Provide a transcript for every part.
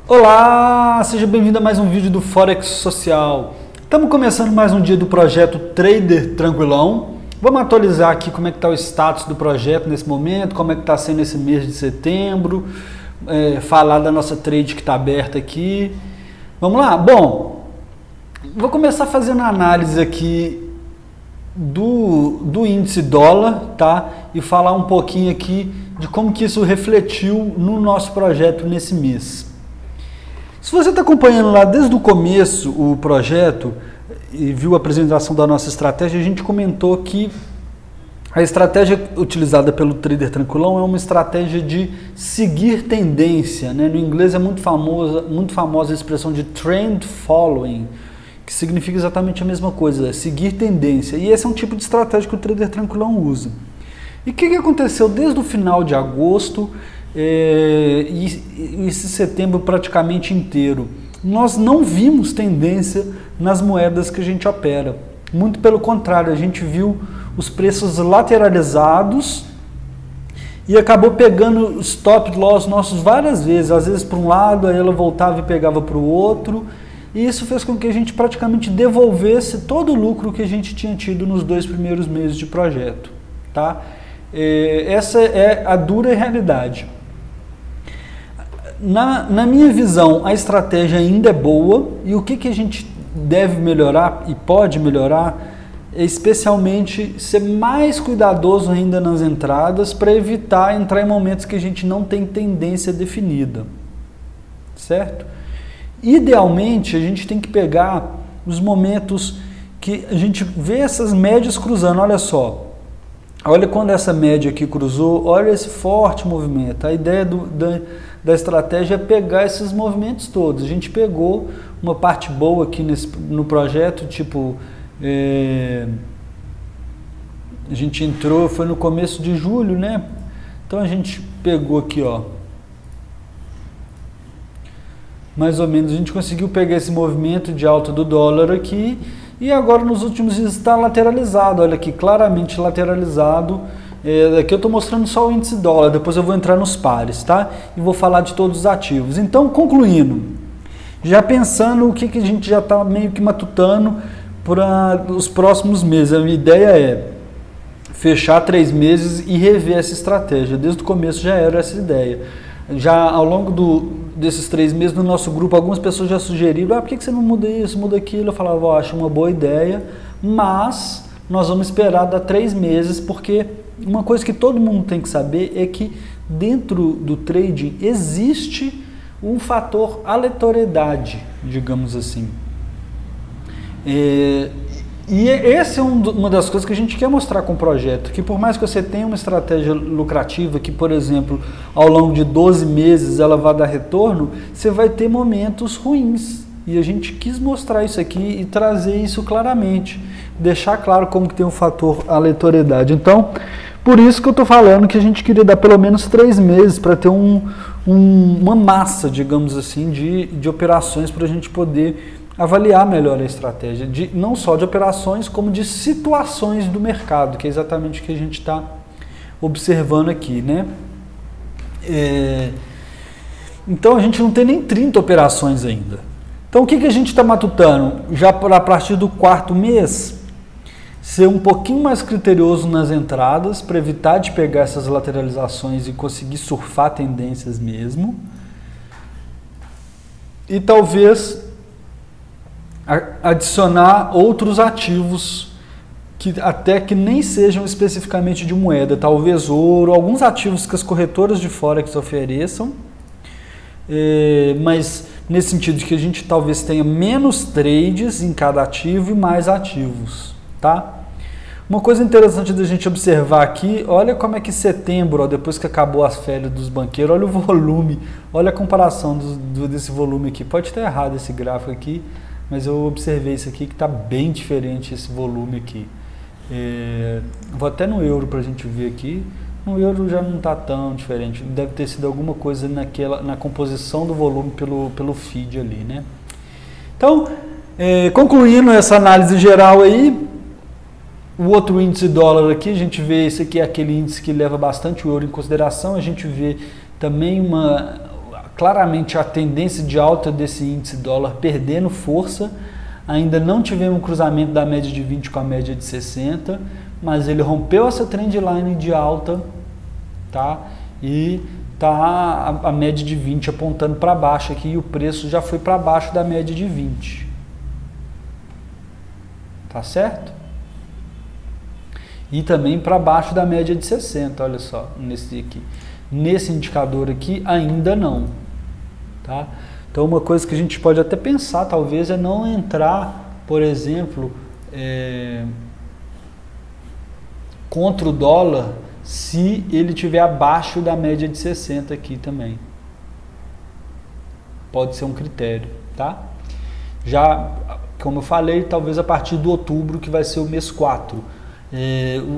Olá, seja bem-vindo a mais um vídeo do Forex Social. Estamos começando mais um dia do projeto Trader Tranquilão. Vamos atualizar aqui como é que está o status do projeto nesse momento, como é que está sendo esse mês de setembro, falar da nossa trade que está aberta aqui. Vamos lá? Bom, vou começar fazendo a análise aqui do índice dólar, tá? E falar um pouquinho aqui de como que isso refletiu no nosso projeto nesse mês. Se você está acompanhando lá desde o começo o projeto e viu a apresentação da nossa estratégia, a gente comentou que a estratégia utilizada pelo Trader Tranquilão é uma estratégia de seguir tendência, né? No inglês é muito famosa a expressão de trend following, que significa exatamente a mesma coisa, seguir tendência. E esse é um tipo de estratégia que o Trader Tranquilão usa. E o que aconteceu desde o final de agosto e esse setembro praticamente inteiro? Nós não vimos tendência nas moedas que a gente opera. Muito pelo contrário, a gente viu os preços lateralizados e acabou pegando stop loss nossos várias vezes. Às vezes para um lado, aí ela voltava e pegava para o outro. E isso fez com que a gente praticamente devolvesse todo o lucro que a gente tinha tido nos 2 primeiros meses de projeto. Tá? Essa é a dura realidade. Na minha visão, a estratégia ainda é boa, e o que a gente deve melhorar e pode melhorar é especialmente ser mais cuidadoso ainda nas entradas para evitar entrar em momentos que a gente não tem tendência definida, certo? Idealmente, a gente tem que pegar os momentos que a gente vê essas médias cruzando. Olha só, olha quando essa média aqui cruzou, olha esse forte movimento. A ideia da estratégia é pegar esses movimentos todos. A gente pegou uma parte boa aqui no projeto, tipo, a gente entrou, foi no começo de julho, né? Então a gente pegou aqui, ó, mais ou menos, a gente conseguiu pegar esse movimento de alta do dólar aqui, e agora nos últimos dias está lateralizado, olha aqui, claramente lateralizado. Aqui eu estou mostrando só o índice dólar, depois eu vou entrar nos pares, tá? E vou falar de todos os ativos. Então, concluindo, já pensando o que a gente já está meio que matutando para os próximos meses. A minha ideia é fechar 3 meses e rever essa estratégia. Desde o começo já era essa ideia. Já ao longo desses 3 meses no nosso grupo, algumas pessoas já sugeriram, por que você não muda isso, muda aquilo? Eu falava, acho uma boa ideia, mas nós vamos esperar dar 3 meses, porque uma coisa que todo mundo tem que saber é que dentro do trading existe um fator aleatoriedade, digamos assim. E essa é uma das coisas que a gente quer mostrar com o projeto, que por mais que você tenha uma estratégia lucrativa, que por exemplo, ao longo de 12 meses ela vai dar retorno, você vai ter momentos ruins. E a gente quis mostrar isso aqui e trazer isso claramente, deixar claro como que tem um fator aleatoriedade. Então, por isso que eu estou falando que a gente queria dar pelo menos 3 meses para ter uma massa, digamos assim, de operações para a gente poder avaliar melhor a estratégia, não só de operações, como de situações do mercado, que é exatamente o que a gente está observando aqui, né? Então a gente não tem nem 30 operações ainda. Então o que a gente está matutando? Já a partir do 4º mês, ser um pouquinho mais criterioso nas entradas, para evitar de pegar essas lateralizações e conseguir surfar tendências mesmo. E talvez adicionar outros ativos que até que nem sejam especificamente de moeda, talvez ouro, alguns ativos que as corretoras de Forex ofereçam, mas nesse sentido de que a gente talvez tenha menos trades em cada ativo e mais ativos, tá? Uma coisa interessante da gente observar aqui, olha como é que setembro, ó, depois que acabou as férias dos banqueiros, olha o volume, olha a comparação desse volume aqui. Pode estar errado esse gráfico aqui, mas eu observei isso aqui que está bem diferente esse volume aqui. Vou até no euro para a gente ver aqui. No euro já não está tão diferente, deve ter sido alguma coisa na composição do volume pelo feed ali, né? Então, concluindo essa análise geral aí, o outro índice dólar aqui, a gente vê, esse aqui é aquele índice que leva bastante o euro em consideração, a gente vê também claramente a tendência de alta desse índice dólar perdendo força. Ainda não tivemos um cruzamento da média de 20 com a média de 60, mas ele rompeu essa trendline de alta, tá? E tá a média de 20 apontando para baixo aqui, e o preço já foi para baixo da média de 20. Tá certo? E também para baixo da média de 60, olha só, nesse aqui. Nesse indicador aqui ainda não, tá? Então uma coisa que a gente pode até pensar talvez é não entrar, por exemplo, contra o dólar se ele estiver abaixo da média de 60 aqui também. Pode ser um critério, tá? Já, como eu falei, talvez a partir de outubro, que vai ser o mês 4.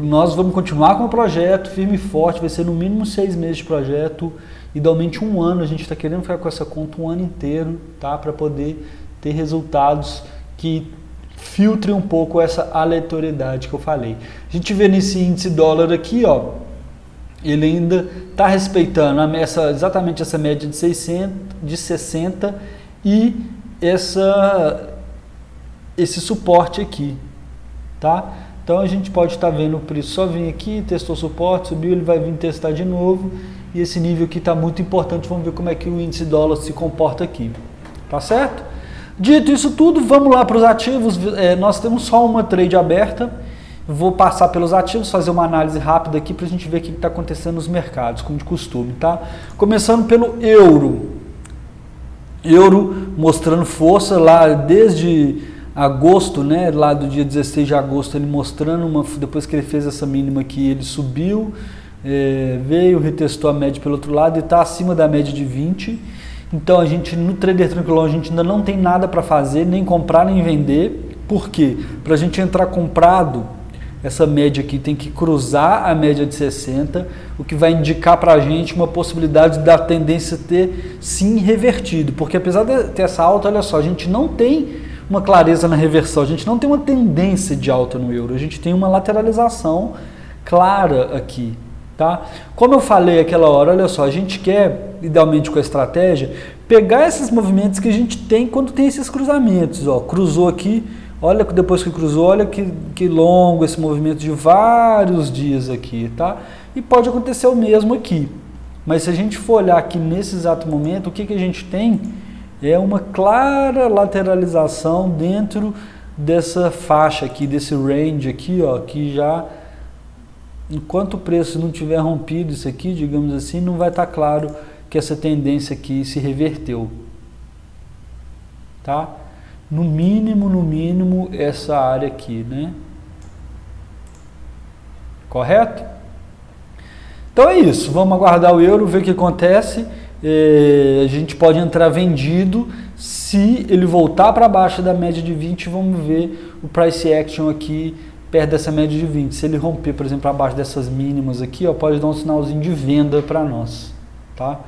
Nós vamos continuar com o projeto firme e forte, vai ser no mínimo 6 meses de projeto, idealmente 1 ano. A gente está querendo ficar com essa conta 1 ano inteiro, tá? Para poder ter resultados que filtrem um pouco essa aleatoriedade que eu falei. A gente vê nesse índice dólar aqui, ó, ele ainda está respeitando exatamente essa média de 60 e esse suporte aqui, tá? Então a gente pode estar vendo o preço só vir aqui, testou suporte, subiu, ele vai vir testar de novo, e esse nível aqui está muito importante. Vamos ver como é que o índice dólar se comporta aqui, tá certo? Dito isso tudo, vamos lá para os ativos. Nós temos só uma trade aberta. Vou passar pelos ativos, fazer uma análise rápida aqui para a gente ver o que está acontecendo nos mercados, como de costume, tá? Começando pelo euro. Euro mostrando força lá desde agosto, né? Lá do dia 16 de agosto, ele mostrando depois que ele fez essa mínima aqui, ele subiu, veio, retestou a média pelo outro lado e está acima da média de 20. Então a gente no Trader Tranquilão a gente ainda não tem nada para fazer, nem comprar nem vender. Por quê? Para a gente entrar comprado, essa média aqui tem que cruzar a média de 60, o que vai indicar para a gente uma possibilidade da tendência ter sim revertido. Porque apesar de ter essa alta, olha só, a gente não tem uma clareza na reversão, a gente não tem uma tendência de alta no euro, a gente tem uma lateralização clara aqui. Tá? Como eu falei aquela hora, olha só, a gente quer, idealmente com a estratégia, pegar esses movimentos que a gente tem quando tem esses cruzamentos. Ó, cruzou aqui, olha depois que cruzou, olha que longo esse movimento de vários dias aqui, tá? E pode acontecer o mesmo aqui. Mas se a gente for olhar aqui nesse exato momento, o que a gente tem é uma clara lateralização dentro dessa faixa aqui, desse range aqui, ó, que já... Enquanto o preço não tiver rompido isso aqui, digamos assim, não vai estar claro que essa tendência aqui se reverteu. Tá? No mínimo, essa área aqui, né? Correto? Então é isso. Vamos aguardar o euro, ver o que acontece. A gente pode entrar vendido. Se ele voltar para baixo da média de 20, vamos ver o price action aqui perto dessa média de 20. Se ele romper, por exemplo, abaixo dessas mínimas aqui, ó, pode dar um sinalzinho de venda para nós, tá?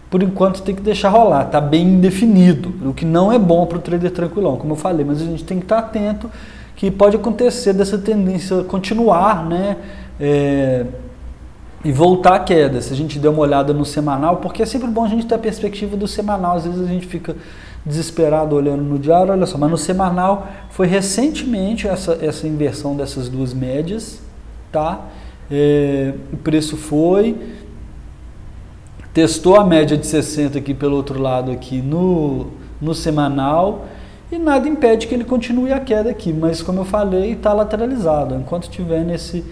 Por enquanto tem que deixar rolar, tá bem indefinido, o que não é bom para o trader tranquilão, como eu falei, mas a gente tem que estar atento que pode acontecer dessa tendência continuar, né? E voltar a queda. Se a gente der uma olhada no semanal, porque é sempre bom a gente ter a perspectiva do semanal, às vezes a gente fica desesperado olhando no diário, olha só, mas no semanal foi recentemente essa inversão dessas duas médias, tá? O preço testou a média de 60 aqui pelo outro lado aqui no semanal, e nada impede que ele continue a queda aqui, mas como eu falei, está lateralizado. Enquanto estiver nesse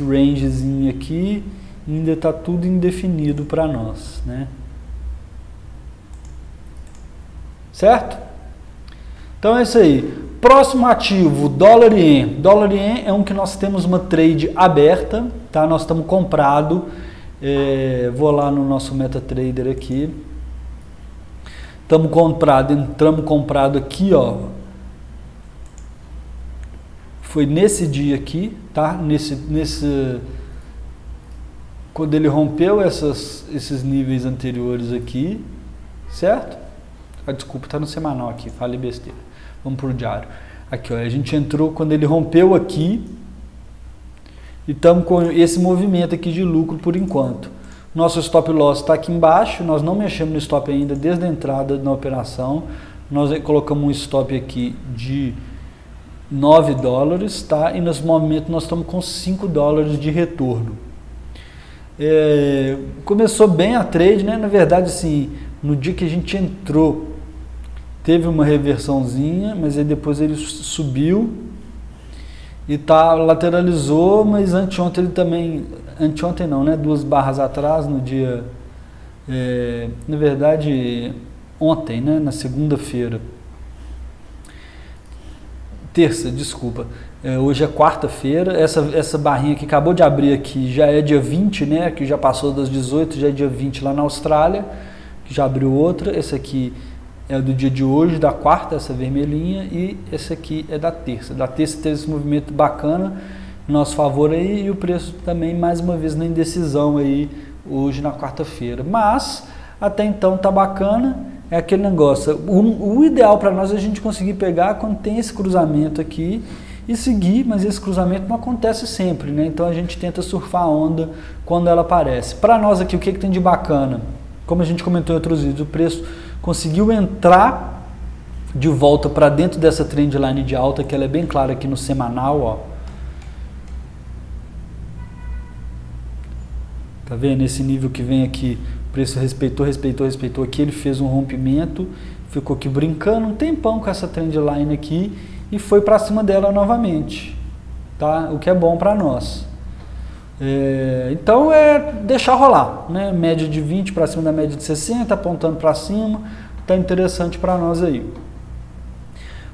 rangezinho aqui, ainda está tudo indefinido para nós, né? Certo? Então é isso aí. Próximo ativo, dólar e ien. Dólar e ien é um que nós temos uma trade aberta, tá? Nós estamos comprado. Vou lá no nosso MetaTrader aqui. Entramos comprado aqui, ó. Foi nesse dia aqui, tá? Quando ele rompeu esses níveis anteriores aqui, certo? Desculpa, está no semanal aqui, falei besteira. Vamos para o diário. Aqui, ó, a gente entrou quando ele rompeu aqui e estamos com esse movimento aqui de lucro por enquanto. Nosso stop loss está aqui embaixo, nós não mexemos no stop ainda desde a entrada na operação. Nós colocamos um stop aqui de $9, tá? E nesse momento nós estamos com $5 de retorno. Começou bem a trade, né? Na verdade, assim, no dia que a gente entrou, teve uma reversãozinha, mas aí depois ele subiu e lateralizou, mas anteontem ele também, anteontem não, né? 2 barras atrás, no dia, na verdade, ontem, né? Na segunda-feira. Terça, desculpa. Hoje é quarta-feira, essa barrinha que acabou de abrir aqui já é dia 20, né? Que já passou das 18, já é dia 20 lá na Austrália, que já abriu outra. Esse aqui é do dia de hoje, da quarta, essa vermelhinha, e esse aqui é da terça. Da terça teve esse movimento bacana, em nosso favor aí, e o preço também, mais uma vez, na indecisão aí, hoje na quarta-feira. Mas, até então tá bacana, é aquele negócio. O ideal para nós é a gente conseguir pegar quando tem esse cruzamento aqui e seguir, mas esse cruzamento não acontece sempre, né? Então a gente tenta surfar a onda quando ela aparece. Para nós aqui, o que tem de bacana? Como a gente comentou em outros vídeos, o preço conseguiu entrar de volta para dentro dessa trendline de alta, que ela é bem clara aqui no semanal, ó. Tá vendo? Esse nível que vem aqui, o preço respeitou aqui, ele fez um rompimento, ficou aqui brincando um tempão com essa trendline aqui e foi para cima dela novamente, tá? O que é bom para nós. Então é deixar rolar, né? Média de 20 para cima da média de 60, apontando para cima, tá interessante para nós aí.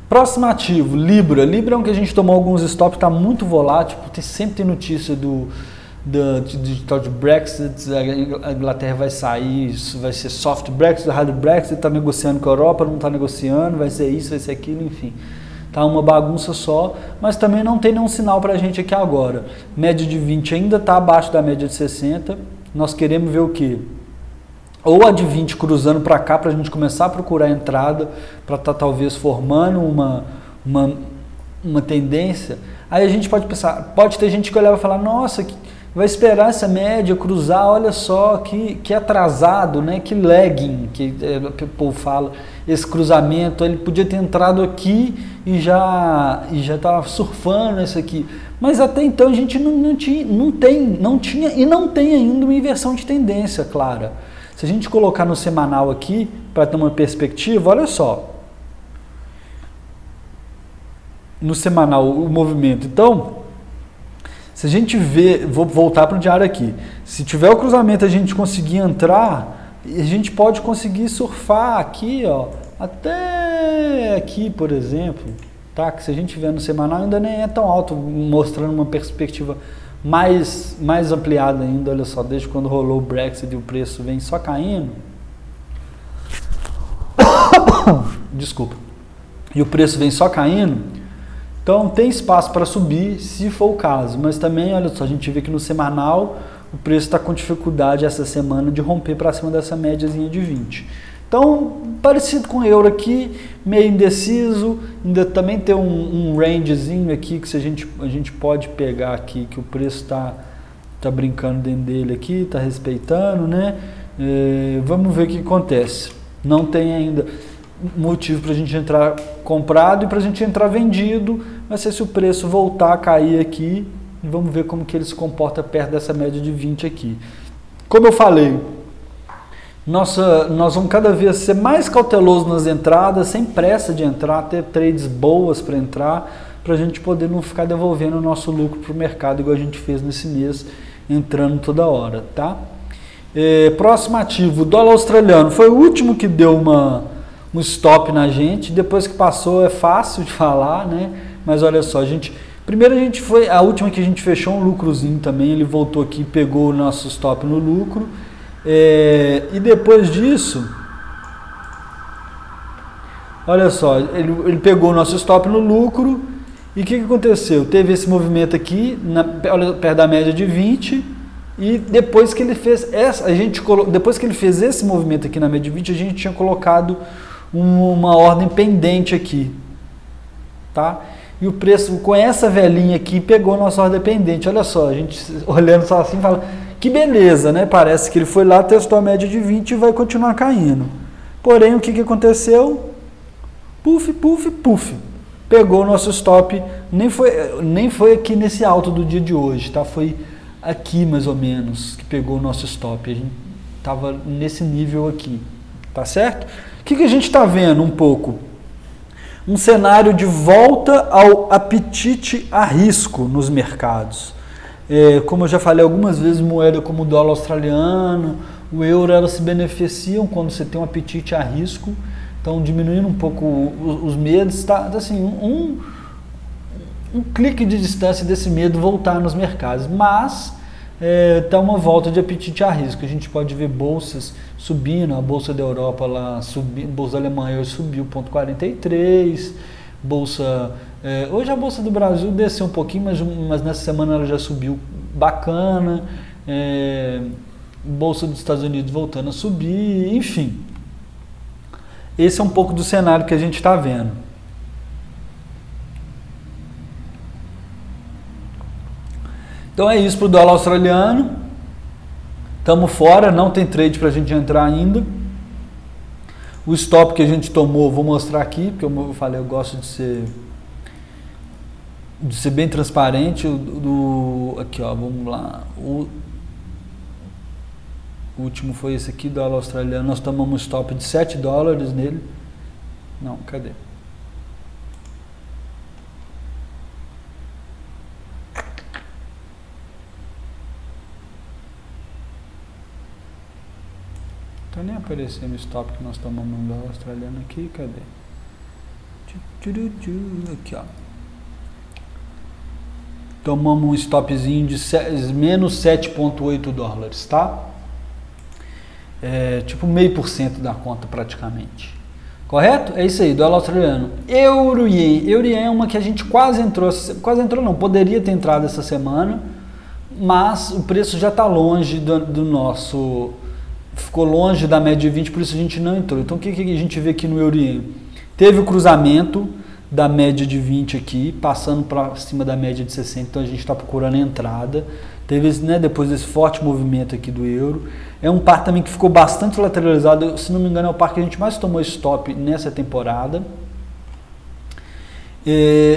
Próximo ativo, Libra. Libra é um que a gente tomou alguns stops, tá muito volátil, sempre tem notícia de Brexit, a Inglaterra vai sair, isso vai ser soft Brexit, hard Brexit, está negociando com a Europa, não está negociando, vai ser isso, vai ser aquilo, enfim. Tá uma bagunça só, mas também não tem nenhum sinal para a gente aqui agora. Média de 20 ainda está abaixo da média de 60, nós queremos ver o quê? Ou a de 20 cruzando para cá, para a gente começar a procurar a entrada, para estar talvez formando uma tendência. Aí a gente pode pensar, pode ter gente que olhar e falar, nossa, vai esperar essa média cruzar, olha só, que atrasado, né? Que lagging, que o povo fala, esse cruzamento, ele podia ter entrado aqui e já estava surfando isso aqui. Mas até então a gente não tinha e não tem ainda uma inversão de tendência clara. Se a gente colocar no semanal aqui, para ter uma perspectiva, olha só. No semanal, o movimento. Então, se a gente vê, vou voltar para o diário aqui, se tiver o cruzamento a gente conseguir entrar, a gente pode conseguir surfar aqui, ó, até aqui, por exemplo, tá? Que se a gente ver no semanal ainda nem é tão alto, mostrando uma perspectiva mais ampliada ainda, olha só, desde quando rolou o Brexit e o preço vem só caindo. Desculpa. E o preço vem só caindo. Então tem espaço para subir, se for o caso, mas também, olha só, a gente vê que no semanal o preço está com dificuldade essa semana de romper para cima dessa médiazinha de 20. Então, parecido com o euro aqui, meio indeciso, ainda também tem um rangezinho aqui que a gente pode pegar aqui, que o preço está brincando dentro dele aqui, está respeitando, né? Vamos ver o que acontece. Não tem ainda motivo para a gente entrar comprado e para a gente entrar vendido, vai ser se o preço voltar a cair aqui, e vamos ver como que ele se comporta perto dessa média de 20 aqui. Como eu falei, nós vamos cada vez ser mais cauteloso nas entradas, sem pressa de entrar, ter trades boas para entrar, para a gente poder não ficar devolvendo o nosso lucro para o mercado, igual a gente fez nesse mês, entrando toda hora, tá? Próximo ativo, o dólar australiano, foi o último que deu um stop na gente, depois que passou é fácil de falar, né? Mas olha só, primeiro a última que a gente fechou um lucrozinho também, ele voltou aqui e pegou o nosso stop no lucro, e depois disso, olha só, ele pegou o nosso stop no lucro, e o que aconteceu? Teve esse movimento aqui, perto da média de 20, e depois que ele fez depois que ele fez esse movimento aqui na média de 20, a gente tinha colocado uma ordem pendente aqui, tá? E o preço com essa velhinha aqui pegou nossa ordem pendente. Olha só, a gente olhando só assim fala, que beleza, né? Parece que ele foi lá, testou a média de 20 e vai continuar caindo. Porém, o que aconteceu? Puf, puf, puf. Pegou o nosso stop, nem foi aqui nesse alto do dia de hoje, tá? Foi aqui mais ou menos que pegou o nosso stop. A gente estava nesse nível aqui, tá certo? O que a gente está vendo um pouco? Um cenário de volta ao apetite a risco nos mercados. Como eu já falei algumas vezes, moeda como o dólar australiano, o euro, elas se beneficiam quando você tem um apetite a risco. Então, diminuindo um pouco os medos, está assim, um clique de distância desse medo voltar nos mercados. Mas está uma volta de apetite a risco. A gente pode ver bolsas subindo, a bolsa da Europa lá subindo, bolsa da Alemanha hoje subiu 0,43, hoje a bolsa do Brasil desceu um pouquinho, mas nessa semana ela já subiu bacana, bolsa dos Estados Unidos voltando a subir, enfim. Esse é um pouco do cenário que a gente está vendo. Então é isso para o dólar australiano. Estamos fora, não tem trade para a gente entrar ainda. O stop que a gente tomou, vou mostrar aqui, porque como eu falei, eu gosto de ser bem transparente. Aqui, ó, vamos lá. O último foi esse aqui, dólar australiano. Nós tomamos um stop de 7 dólares nele. Não, cadê? Tá nem aparecendo o stop que nós tomamos no dólar australiano aqui, cadê? Aqui, ó. Tomamos um stopzinho de menos 7,8 dólares, tá? Tipo 0,5% da conta praticamente. Correto? É isso aí, dólar australiano. Euro-ien. Euro-ien é uma que a gente quase entrou não, poderia ter entrado essa semana, mas o preço já está longe do nosso... Ficou longe da média de 20, por isso a gente não entrou. Então o que a gente vê aqui no Euro-ien? Teve o cruzamento da média de 20 aqui, passando para cima da média de 60, então a gente está procurando entrada. Teve, né, depois desse forte movimento aqui do euro. É um par também que ficou bastante lateralizado, se não me engano é o par que a gente mais tomou stop nessa temporada.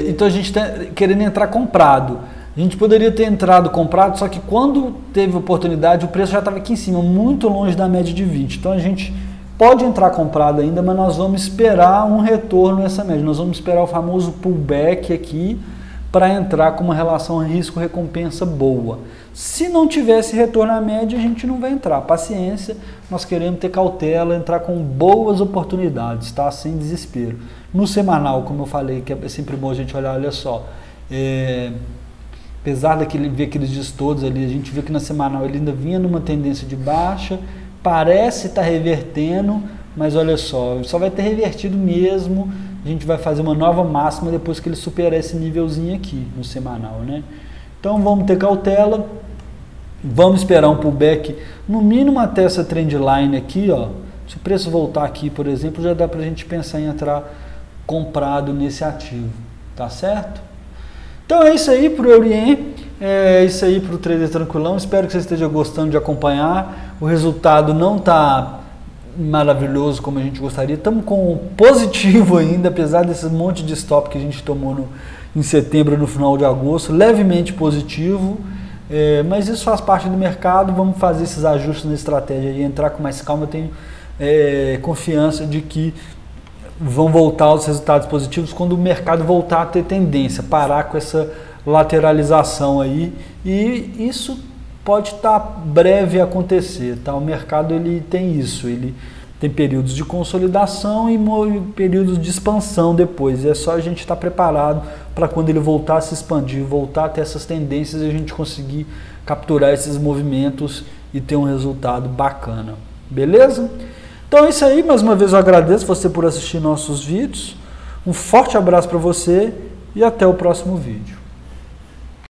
Então a gente está querendo entrar comprado. A gente poderia ter entrado comprado, só que quando teve oportunidade o preço já estava aqui em cima, muito longe da média de 20. Então a gente pode entrar comprado ainda, mas nós vamos esperar um retorno nessa média. Nós vamos esperar o famoso pullback aqui para entrar com uma relação risco-recompensa boa. Se não tivesse retorno à média, a gente não vai entrar. Paciência, nós queremos ter cautela, entrar com boas oportunidades, tá? Sem desespero. No semanal, como eu falei, que é sempre bom a gente olhar, olha só, apesar daquele ver aqueles dias todos ali, a gente vê que na semanal ele ainda vinha numa tendência de baixa, parece estar revertendo, mas olha só vai ter revertido mesmo. A gente vai fazer uma nova máxima depois que ele superar esse nívelzinho aqui no semanal, né? Então vamos ter cautela, vamos esperar um pullback no mínimo até essa trendline aqui, ó. Se o preço voltar aqui, por exemplo, já dá pra gente pensar em entrar comprado nesse ativo, tá certo? Então é isso aí pro Euro-ien, é isso aí pro trader tranquilão. Espero que você esteja gostando de acompanhar. O resultado não tá maravilhoso como a gente gostaria. Estamos com positivo ainda, apesar desse monte de stop que a gente tomou em setembro, no final de agosto, levemente positivo. Mas isso faz parte do mercado. Vamos fazer esses ajustes na estratégia e entrar com mais calma. Eu tenho confiança de que vão voltar os resultados positivos quando o mercado voltar a ter tendência, parar com essa lateralização aí, e isso pode estar breve a acontecer, tá? O mercado ele tem isso, ele tem períodos de consolidação e períodos de expansão depois, e é só a gente estar preparado para quando ele voltar a se expandir, voltar a ter essas tendências e a gente conseguir capturar esses movimentos e ter um resultado bacana, beleza? Então é isso aí, mais uma vez eu agradeço você por assistir nossos vídeos, um forte abraço para você e até o próximo vídeo.